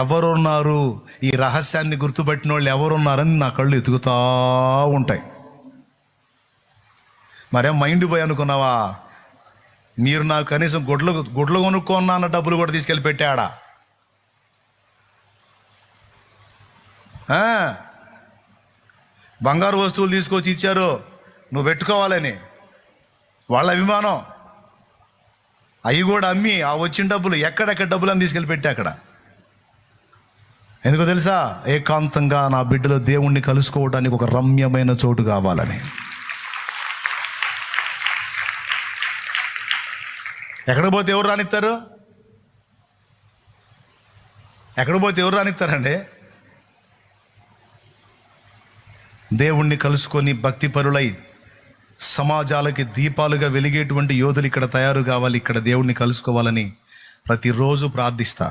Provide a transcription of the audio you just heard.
ఎవరున్నారు, ఈ రహస్యాన్ని గుర్తుపట్టిన వాళ్ళు ఎవరున్నారని నా కళ్ళు ఎతుకుతూ ఉంటాయి. మరేం మైండ్ పోయి అనుకున్నావా? మీరు నాకు కనీసం గుడ్లు కొనుక్కున్నా అన్న డబ్బులు కూడా తీసుకెళ్ళి పెట్టాడా? బంగారు వస్తువులు తీసుకొచ్చి ఇచ్చారు నువ్వు పెట్టుకోవాలని, వాళ్ళ అభిమానం. అవి కూడా అమ్మి ఆ వచ్చిన డబ్బులు ఎక్కడెక్కడ డబ్బులు అని తీసుకెళ్ళి పెట్టా అక్కడ. ఎందుకో తెలుసా? ఏకాంతంగా నా బిడ్డలు దేవుణ్ణి కలుసుకోవడానికి ఒక రమ్యమైన చోటు కావాలని. ఎక్కడికి పోతే ఎవరు రానిస్తారు? ఎక్కడికి పోతే ఎవరు రానిస్తారండి? దేవుణ్ణి కలుసుకొని భక్తిపరులై సమాజాలకి దీపాలుగా వెలిగేటువంటి యోధులు ఇక్కడ తయారు కావాలి. ఇక్కడ దేవుణ్ణి కలుసుకోవాలని ప్రతిరోజు ప్రార్థిస్తా.